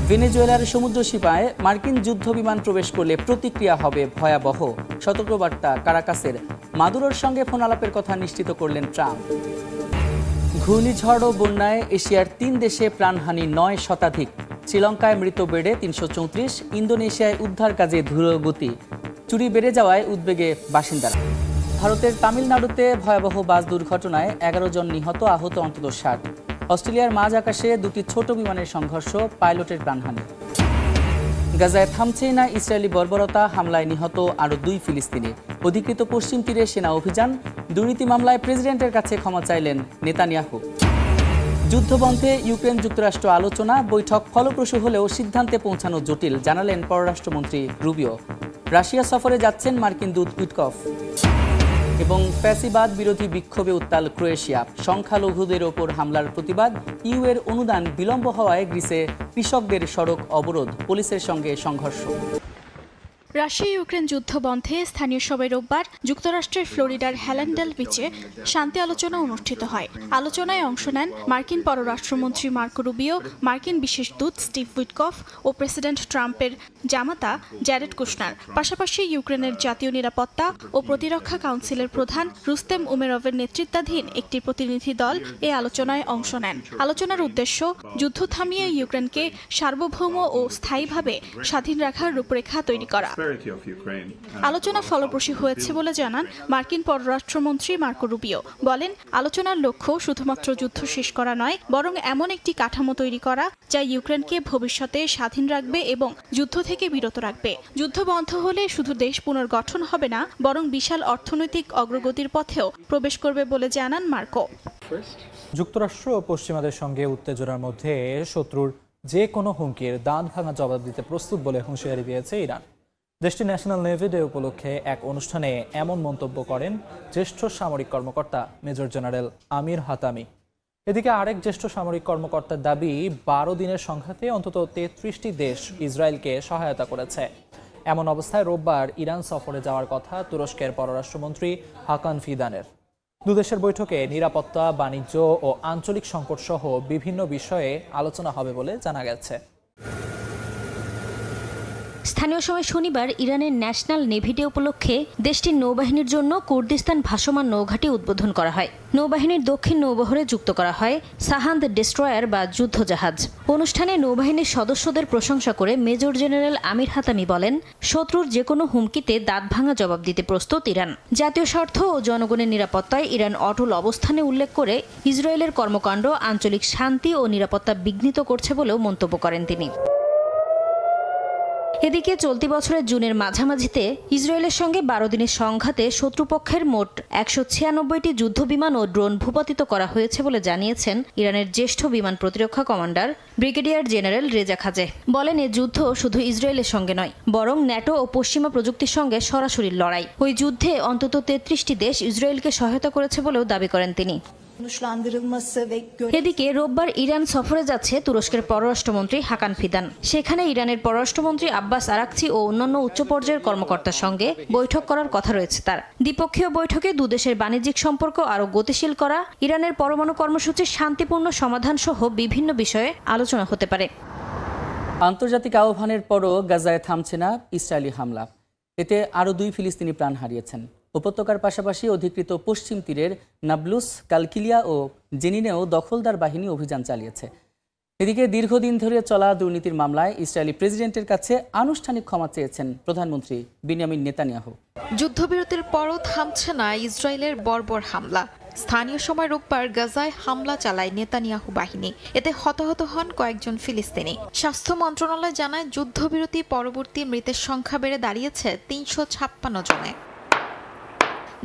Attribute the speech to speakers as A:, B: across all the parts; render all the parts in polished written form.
A: ভেনেজুয়েলার সমুদ্র সীমায় মার্কিন যুদ্ধ বিমান প্রবেশ করলে প্রতিক্রিয়া হবে ভয়াবহ, সতর্কবার্তা কারাকাসের। মাদুরোর সঙ্গে ফোন আলাপের কথা নিশ্চিত করলেন ট্রাম্প। ঘূর্ণিঝড় ও বন্যায় এশিয়ার 3 দেশে প্রাণহানি 9 শতাধিক। শ্রীলঙ্কায় মৃত বেড়ে 334, ইন্দোনেশিয়ায় উদ্ধার কাজে ধীরগতি। চুরি বেড়ে যাওয়ায় উদ্বেগে বাসিন্দারা। ভারতের তামিলনাড়ুতে ভয়াবহ বাস দুর্ঘটনায় 11 জন নিহত, আহত অন্তত 60। অস্ট্রেলিয়ার মাঝ আকাশে 2টি ছোট বিমানের সংঘর্ষ, পাইলটের প্রাণহানি। গাজায় থামছেই না ইসরায়েলি বর্বরতা, হামলায় নিহত আরও 2 ফিলিস্তিনি। অধিকৃত পশ্চিম তীরে সেনা অভিযান, দুর্নীতি মামলায় প্রেসিডেন্টের কাছে ক্ষমা চাইলেন নেতানিয়াহু। যুদ্ধবন্ধে ইউক্রেন যুক্তরাষ্ট্র আলোচনা, বৈঠক ফলপ্রসূ হলেও সিদ্ধান্তে পৌঁছানো জটিল, জানালেন পররাষ্ট্রমন্ত্রী রুবিও। রাশিয়া সফরে যাচ্ছেন মার্কিন দূত উইটকফ। এবং ফ্যাসিবাদ বিরোধী বিক্ষোভে উত্তাল ক্রোয়েশিয়া, সংখ্যালঘুদের ওপর হামলার প্রতিবাদ। ইউ এর অনুদান বিলম্ব হওয়ায় গ্রিসে কৃষকদের সড়ক অবরোধ, পুলিশের সঙ্গে সংঘর্ষ।
B: রাশিয়া ইউক্রেন যুদ্ধ বন্ধে স্থানীয় সময় রোববার যুক্তরাষ্ট্রের ফ্লোরিডার হ্যালেন্ডেল বিচে শান্তি আলোচনা অনুষ্ঠিত হয়। আলোচনায় অংশ নেন মার্কিন পররাষ্ট্রমন্ত্রী মার্কো রুবিও, মার্কিন বিশেষ দূত স্টিভ উইটকফ ও প্রেসিডেন্ট ট্রাম্পের জামাতা জ্যারেড কুশনার। পাশাপাশি ইউক্রেনের জাতীয় নিরাপত্তা ও প্রতিরক্ষা কাউন্সিলের প্রধান রুস্তেম উমেরভের নেতৃত্বাধীন একটি প্রতিনিধি দল এই আলোচনায় অংশ নেন। আলোচনার উদ্দেশ্য যুদ্ধ থামিয়ে ইউক্রেনকে সার্বভৌম ও স্থায়ীভাবে স্বাধীন রাখার রূপরেখা তৈরি করা। আলোচনা ফলপ্রসূ হয়েছে বলে জানান মার্কিন পররাষ্ট্রমন্ত্রী মার্কো রুবিও। বলেন, আলোচনার লক্ষ্য শুধুমাত্র যুদ্ধ শেষ করা নয়, বরং এমন একটি কাঠামো তৈরি করা যা ইউক্রেনকে ভবিষ্যতে স্বাধীন রাখবে এবং যুদ্ধ থেকে বিরত রাখবে। যুদ্ধ বন্ধ হলে শুধু দেশ পুনর্গঠন হবে না, বরং বিশাল অর্থনৈতিক অগ্রগতির পথেও প্রবেশ করবে বলে জানান মার্কো।
C: যুক্তরাষ্ট্র ও পশ্চিমাদের সঙ্গে উত্তেজনার মধ্যে শত্রুর যে কোনো হুমকির দাঁত ভাঙা জবাব দিতে প্রস্তুত বলে হুঁশিয়ারি দিয়েছে ইরান। দেশটির ন্যাশনাল নেভি ডে উপলক্ষে এক অনুষ্ঠানে এমন মন্তব্য করেন জ্যেষ্ঠ সামরিক কর্মকর্তা মেজর জেনারেল আমির হাতামি। এদিকে আরেক জ্যেষ্ঠ সামরিক কর্মকর্তার দাবি, 12 দিনের সংঘাতে অন্তত 33টি দেশ ইসরায়েলকে সহায়তা করেছে। এমন অবস্থায় রোববার ইরান সফরে যাওয়ার কথা তুরস্কের পররাষ্ট্রমন্ত্রী হাকান ফিদানের। দুদেশের বৈঠকে নিরাপত্তা, বাণিজ্য ও আঞ্চলিক সংকট সহ বিভিন্ন বিষয়ে আলোচনা হবে বলে জানা গেছে।
D: স্থানীয় সময় শনিবার ইরানের ন্যাশনাল নেভি ডে উপলক্ষে দেশটির নৌবাহিনীর জন্য কুর্দিস্তান ভাসমান নৌঘাঁটি উদ্বোধন করা হয়। নৌবাহিনীর দক্ষিণ নৌবহরে যুক্ত করা হয় সাহান্দ ডেস্ট্রয়ার বা যুদ্ধজাহাজ। অনুষ্ঠানে নৌবাহিনীর সদস্যদের প্রশংসা করে মেজর জেনারেল আমির হাতামি বলেন, শত্রুর যে কোনো হুমকিতে দাঁত ভাঙা জবাব দিতে প্রস্তুত ইরান। জাতীয় স্বার্থ ও জনগণের নিরাপত্তায় ইরান অটল অবস্থানে উল্লেখ করে ইসরায়েলের কর্মকাণ্ড আঞ্চলিক শান্তি ও নিরাপত্তা বিঘ্নিত করছে বলেও মন্তব্য করেন তিনি। এদিকে চলতি বছরের জুনের মাঝামাঝিতে ইসরায়েলের সঙ্গে 12 দিনের সংঘাতে শত্রুপক্ষের মোট 196টি যুদ্ধবিমান ও ড্রোন ভূপাতিত করা হয়েছে বলে জানিয়েছেন ইরানের জ্যেষ্ঠ বিমান প্রতিরক্ষা কমান্ডার ব্রিগেডিয়ার জেনারেল রেজা খাজে। বলেন, এ যুদ্ধ শুধু ইসরায়েলের সঙ্গে নয়, বরং ন্যাটো ও পশ্চিমা প্রযুক্তির সঙ্গে সরাসরি লড়াই। ওই যুদ্ধে অন্তত 33টি দেশ ইসরায়েলকে সহায়তা করেছে বলেও দাবি করেন তিনি। এদিকে রোববার ইরান সফরে যাচ্ছে তুরস্কের পররাষ্ট্রমন্ত্রী হাকান ফিদান। সেখানে ইরানের পররাষ্ট্রমন্ত্রী আব্বাস আরাকচি ও অন্যান্য উচ্চ পর্যায়ের কর্মকর্তার সঙ্গে বৈঠক করার কথা রয়েছে তার। দ্বিপক্ষীয় বৈঠকে দুদেশের বাণিজ্যিক সম্পর্ক আরও গতিশীল করা, ইরানের পরমাণু কর্মসূচির শান্তিপূর্ণ সমাধান সহ বিভিন্ন বিষয়ে আলোচনা হতে পারে।
A: আন্তর্জাতিক আহ্বানের পরও গাজায় থামছে না ইসরায়েলি হামলা। এতে আরও 2 ফিলিস্তিনি প্রাণ হারিয়েছেন। উপত্যকার পাশাপাশি অধিকৃত পশ্চিম তীরের নাবলুস, কালকিলিয়া ও জেনিনেও দখলদার বাহিনী অভিযান চালিয়েছে। এদিকে দীর্ঘদিন ধরে চলা দুর্নীতির মামলায় ইসরায়েলি প্রেসিডেন্টের কাছে আনুষ্ঠানিক ক্ষমা চেয়েছেন প্রধানমন্ত্রী বেনিয়ামিন নেতানিয়াহু।
E: যুদ্ধবিরতির পরও থামছে না ইসরায়েলের বর্বর হামলা। স্থানীয় সময় রোববার গাজায় হামলা চালায় নেতানিয়াহু বাহিনী। এতে হতাহত হন কয়েকজন ফিলিস্তিনি। স্বাস্থ্য মন্ত্রণালয় জানায়, যুদ্ধবিরতি পরবর্তী মৃতের সংখ্যা বেড়ে দাঁড়িয়েছে 356 জনে।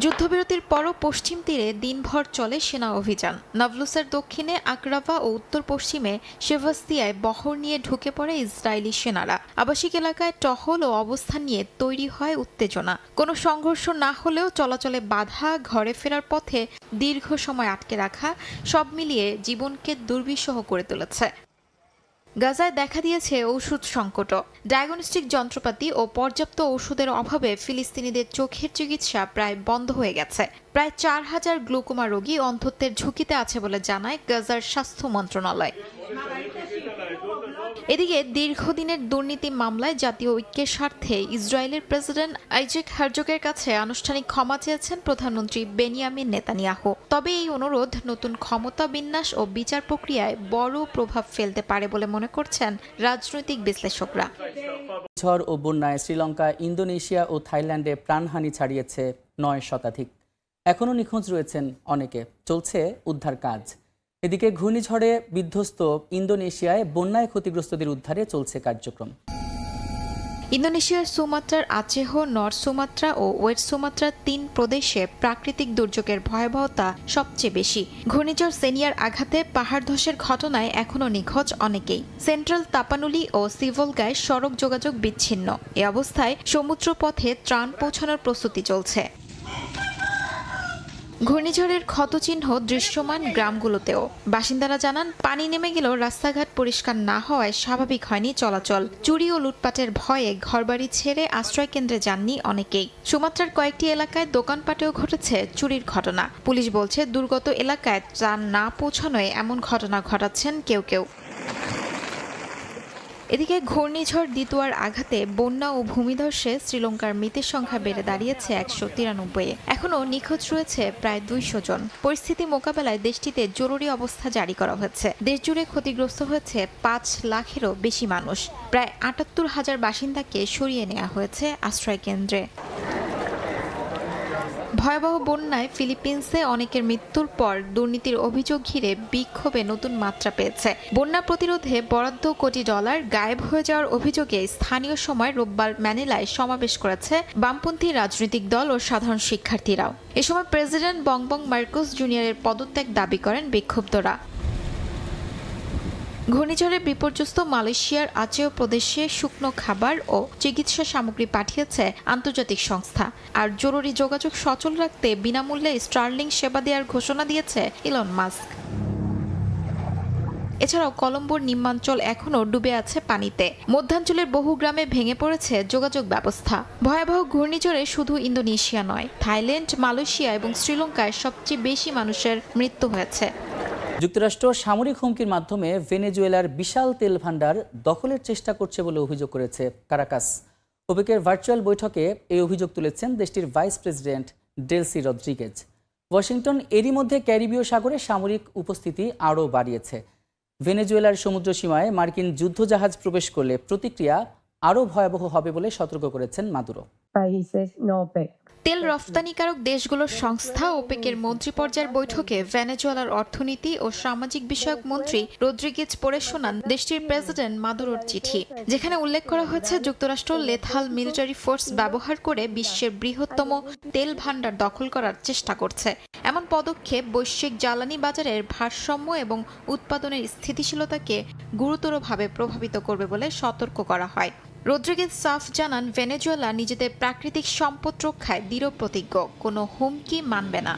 E: যুদ্ধবিরতির পরও পশ্চিম তীরে দিনভর চলে সেনা অভিযান। নাবলুসের দক্ষিণে আকরাভা ও উত্তর পশ্চিমে সেভাস্তিয়ায় বহর নিয়ে ঢুকে পড়ে ইসরায়েলি সেনারা। আবাসিক এলাকায় টহল ও অবস্থান নিয়ে তৈরি হয় উত্তেজনা। কোনো সংঘর্ষ না হলেও চলাচলে বাধা, ঘরে ফেরার পথে দীর্ঘ সময় আটকে রাখা, সব মিলিয়ে জীবনকে দুর্বিষহ করে তুলেছে। গাজায় দেখা দিয়েছে ওষুধ সংকট। ডায়াগনস্টিক যন্ত্রপাতি ও পর্যাপ্ত ওষুধের অভাবে ফিলিস্তিনিদের চোখের চিকিৎসা প্রায় বন্ধ হয়ে গেছে। প্রায় 4000 গ্লুকোমা রোগী অন্ধত্বের ঝুঁকিতে আছে বলে জানায় গাজার স্বাস্থ্য মন্ত্রণালয়। এদিকে দীর্ঘদিনের দুর্নীতি মামলায় জাতীয় ঐক্যের স্বার্থে ইসরায়েলের প্রেসিডেন্ট আইজ্যাক হারজগের কাছে আনুষ্ঠানিক ক্ষমা চেয়েছেন প্রধানমন্ত্রী বেনিয়ামিন নেতানিয়াহু। তবে এই অনুরোধ নতুন ক্ষমতা বিন্যাস ও বিচার প্রক্রিয়ায় বড় প্রভাব ফেলতে পারে বলে মনে করছেন রাজনৈতিক বিশ্লেষকরা।
A: ঝড় ও বন্যায় শ্রীলঙ্কা, ইন্দোনেশিয়া ও থাইল্যান্ডে প্রাণহানি ছাড়িয়েছে 9 শতাধিক। এখনও নিখোঁজ রয়েছেন অনেকে, চলছে উদ্ধার কাজ। এদিকে ঘূর্ণিঝড়ে বিধ্বস্ত ইন্দোনেশিয়ায় বন্যায় ক্ষতিগ্রস্তদের উদ্ধারে চলছে কার্যক্রম।
E: ইন্দোনেশিয়ার সুমাত্রার আচেহ, নর্থ সুমাত্রা ও ওয়েস্ট সুমাত্রার 3 প্রদেশে প্রাকৃতিক দুর্যোগের ভয়াবহতা সবচেয়ে বেশি। ঘূর্ণিঝড় সেনিয়ার আঘাতে পাহাড় ধসের ঘটনায় এখনও নিখোঁজ অনেকেই। সেন্ট্রাল তাপানুলি ও সিভলগায় সড়ক যোগাযোগ বিচ্ছিন্ন। এ অবস্থায় সমুদ্রপথে ত্রাণ পৌঁছানোর প্রস্তুতি চলছে। ঘূর্ণিঝড়ের ক্ষতচিহ্ন দৃশ্যমান গ্রামগুলোতেও। বাসিন্দারা জানান, পানি নেমে গেলেও রাস্তাঘাট পরিষ্কার না হওয়ায় স্বাভাবিক হয়নি চলাচল। চুরি ও লুটপাটের ভয়ে ঘরবাড়ি ছেড়ে আশ্রয়কেন্দ্রে যাননি অনেকেই। সুমাত্রার কয়েকটি এলাকায় দোকানপাটেও ঘটেছে চুরির ঘটনা। পুলিশ বলছে, দুর্গত এলাকায় ত্রাণ না পৌঁছানোয় এমন ঘটনা ঘটাচ্ছেন কেউ কেউ। এদিকে ঘূর্ণিঝড় দিতুয়ার আঘাতে বন্যা ও ভূমিধসে শ্রীলঙ্কার মৃতের সংখ্যা বেড়ে দাঁড়িয়েছে 193-এ। এখনও নিখোঁজ রয়েছে প্রায় 200 জন। পরিস্থিতি মোকাবেলায় দেশটিতে জরুরি অবস্থা জারি করা হয়েছে। দেশজুড়ে ক্ষতিগ্রস্ত হয়েছে 5 লাখেরও বেশি মানুষ। প্রায় 78,000 বাসিন্দাকে সরিয়ে নেওয়া হয়েছে আশ্রয়কেন্দ্রে। ভয়াবহ বন্যায় ফিলিপিন্সে অনেকের মৃত্যুর পর দুর্নীতির অভিযোগ ঘিরে বিক্ষোভে নতুন মাত্রা পেয়েছে। বন্যা প্রতিরোধে বরাদ্দ কোটি ডলার গায়েব হয়ে যাওয়ার অভিযোগে স্থানীয় সময় রোববার ম্যানিলায় সমাবেশ করেছে বামপন্থী রাজনৈতিক দল ও সাধারণ শিক্ষার্থীরাও। এ সময় প্রেসিডেন্ট বংবং মার্কোস জুনিয়রের পদত্যাগ দাবি করেন বিক্ষুব্ধরা। ঘূর্ণিঝড়ে বিপর্যস্ত মালয়েশিয়ার আচেহ প্রদেশে শুকনো খাবার ও চিকিৎসা সামগ্রী পাঠিয়েছে আন্তর্জাতিক সংস্থা। আর জরুরি যোগাযোগ সচল রাখতে বিনামূল্যে স্টারলিং সেবা দেওয়ার ঘোষণা দিয়েছে ইলন মাস্ক। এছাড়াও কলম্বোর নিম্নাঞ্চল এখনও ডুবে আছে পানিতে। মধ্যাঞ্চলের বহু গ্রামে ভেঙে পড়েছে যোগাযোগ ব্যবস্থা। ভয়াবহ ঘূর্ণিঝড়ে শুধু ইন্দোনেশিয়া নয়, থাইল্যান্ড, মালয়েশিয়া এবং শ্রীলঙ্কায় সবচেয়ে বেশি মানুষের মৃত্যু হয়েছে।
A: যুক্তরাষ্ট্র সামরিক হুমকির মাধ্যমে ভেনেজুয়েলার বিশাল তেল ভান্ডার দখলের চেষ্টা করছে বলে অভিযোগ করেছে কারাকাস। ওপেকের ভার্চুয়াল বৈঠকে এই অভিযোগ তুলেছেন দেশটির vice president Delcy Rodriguez. Washington এরই মধ্যে ক্যারিবীয় সাগরে সামরিক উপস্থিতি আরও বাড়িয়েছে। ভেনেজুয়েলার সমুদ্র সীমায় মার্কিন যুদ্ধজাহাজ প্রবেশ করলে প্রতিক্রিয়া আরও ভয়াবহ হবে বলে সতর্ক করেছেন মাদুরো।
E: তেল রফতানিকারক দেশগুলোর সংস্থা ওপেকের মন্ত্রী পর্যায়ের বৈঠকে ভেনেজুয়েলার অর্থনীতি ও সামাজিক বিষয়ক মন্ত্রী রদ্রিগেজ পড়ে শোনান দেশটির প্রেসিডেন্ট মাদুরোর চিঠি, যেখানে উল্লেখ করা হয়েছে যুক্তরাষ্ট্র লেথাল মিলিটারি ফোর্স ব্যবহার করে বিশ্বের বৃহত্তম তেল ভান্ডার দখল করার চেষ্টা করছে। এমন পদক্ষেপ বৈশ্বিক জ্বালানি বাজারের ভারসাম্য এবং উৎপাদনের স্থিতিশীলতাকে গুরুতরভাবে প্রভাবিত করবে বলে সতর্ক করা হয়। রদ্রিগেজ সাফ জানান, ভেনেজুয়েলা নিজেদের প্রাকৃতিক সম্পদ রক্ষায় দৃঢ় প্রতিজ্ঞ, কোনো হুমকি মানবে না।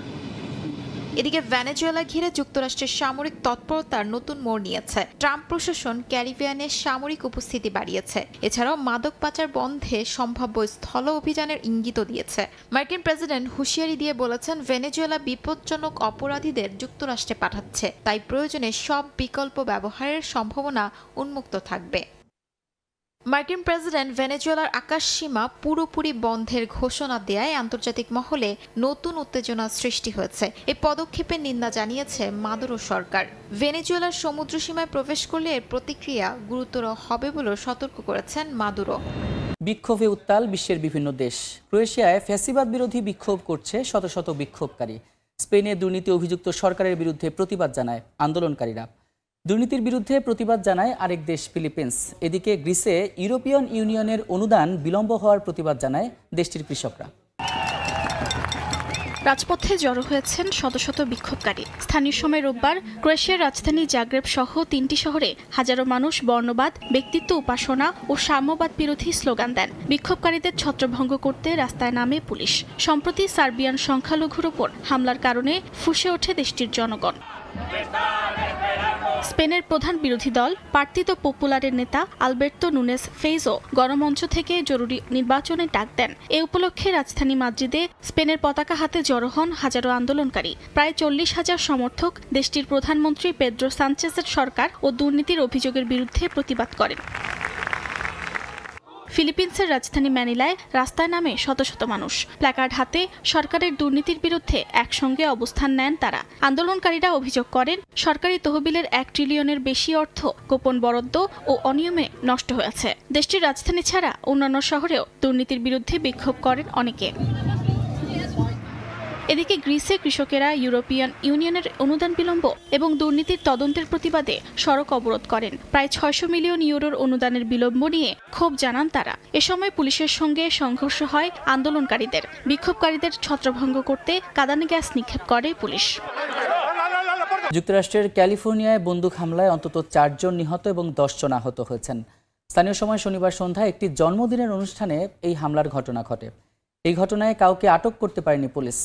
E: এদিকে ভেনেজুয়েলা ঘিরে যুক্তরাষ্ট্রের সামরিক তৎপরতার নতুন মোড় নিয়েছে। ট্রাম্প প্রশাসন ক্যারিবিয়ানে সামরিক উপস্থিতি বাড়িয়েছে। এছাড়াও মাদক পাচার বন্ধে সম্ভাব্য স্থল অভিযানের ইঙ্গিতও দিয়েছে। মার্কিন প্রেসিডেন্ট হুঁশিয়ারি দিয়ে বলেছেন, ভেনেজুয়েলা বিপজ্জনক অপরাধীদের যুক্তরাষ্ট্রে পাঠাচ্ছে, তাই প্রয়োজনে সব বিকল্প ব্যবহারের সম্ভাবনা উন্মুক্ত থাকবে। মার্কিন প্রেসিডেন্ট ভেনেজুয়েলার আকাশসীমা পুরোপুরি বন্ধের ঘোষণা দেয়ায় আন্তর্জাতিক মহলে নতুন উত্তেজনা সৃষ্টি হয়েছে। এই পদক্ষেপের নিন্দা জানিয়েছে মাদুরো সরকার। ভেনেজুয়েলার সমুদ্রসীমায় প্রবেশ করলে এর প্রতিক্রিয়া গুরুতর হবে বলেও সতর্ক করেছেন মাদুরো।
A: বিক্ষোভে উত্তাল বিশ্বের বিভিন্ন দেশ। ক্রোয়েশিয়ায় ফ্যাসিবাদ বিরোধী বিক্ষোভ করছে শত শত বিক্ষোভকারী। স্পেনে দুর্নীতি অভিযুক্ত সরকারের বিরুদ্ধে প্রতিবাদ জানায় আন্দোলনকারীরা। দুর্নীতির বিরুদ্ধে প্রতিবাদ জানায় আরেক দেশ ফিলিপিন্স। এদিকে গ্রিসে ইউরোপিয়ান ইউনিয়নের অনুদান বিলম্ব হওয়ার প্রতিবাদ জানায় দেশটির কৃষকরা।
B: রাজপথে জড়ো হয়েছেন শত শত বিক্ষোভকারী। স্থানীয় সময় রোববার ক্রোয়েশিয়ার রাজধানী জাগ্রেব সহ 3টি শহরে হাজারো মানুষ বর্ণবাদ, ব্যক্তিত্ব উপাসনা ও সাম্যবাদ বিরোধী স্লোগান দেন। বিক্ষোভকারীদের ছত্রভঙ্গ করতে রাস্তায় নামে পুলিশ। সম্প্রতি সার্বিয়ান সংখ্যালঘুর ওপর হামলার কারণে ফুঁসে ওঠে দেশটির জনগণ। স্পেনের প্রধান বিরোধী দল পার্তিদো পপুলারের নেতা আলবের্তো নুনেস ফেইজো গণমঞ্চ থেকে জরুরি নির্বাচনের ডাক দেন। এ উপলক্ষে রাজধানী মাদ্রিদে স্পেনের পতাকা হাতে জড়ো হন হাজারো আন্দোলনকারী। প্রায় 40,000 সমর্থক দেশটির প্রধানমন্ত্রী পেদ্রো সানচেজের সরকার ও দুর্নীতির অভিযোগের বিরুদ্ধে প্রতিবাদ করেন। ফিলিপিন্সের রাজধানী ম্যানিলায় রাস্তায় নামে শত শত মানুষ। প্ল্যাকার্ড হাতে সরকারের দুর্নীতির বিরুদ্ধে একসঙ্গে অবস্থান নেন তারা। আন্দোলনকারীরা অভিযোগ করেন, সরকারি তহবিলের 1 ট্রিলিয়নের বেশি অর্থ গোপন বরাদ্দ ও অনিয়মে নষ্ট হয়েছে। দেশটির রাজধানী ছাড়া অন্যান্য শহরেও দুর্নীতির বিরুদ্ধে বিক্ষোভ করেন অনেকে। এদিকে গ্রিসে কৃষকেরা ইউরোপিয়ান ইউনিয়নের অনুদান বিলম্ব এবং দুর্নীতির তদন্তের প্রতিবাদে সড়ক অবরোধ করেন। প্রায় 600 মিলিয়ন ইউরোর অনুদানের বিলম্ব নিয়ে ক্ষোভ জানান তারা। এ সময় পুলিশের সঙ্গে সংঘর্ষ হয় আন্দোলনকারীদের। বিক্ষোভকারীদের ছত্রভঙ্গ করতে কাঁদানে গ্যাস নিক্ষেপ করে পুলিশ।
A: যুক্তরাষ্ট্রের ক্যালিফোর্নিয়ায় বন্দুক হামলায় অন্তত 4 জন নিহত এবং 10 জন আহত হয়েছেন। স্থানীয় সময় শনিবার সন্ধ্যায় একটি জন্মদিনের অনুষ্ঠানে এই হামলার ঘটনা ঘটে। এই ঘটনায় কাউকে আটক করতে পারেনি পুলিশ।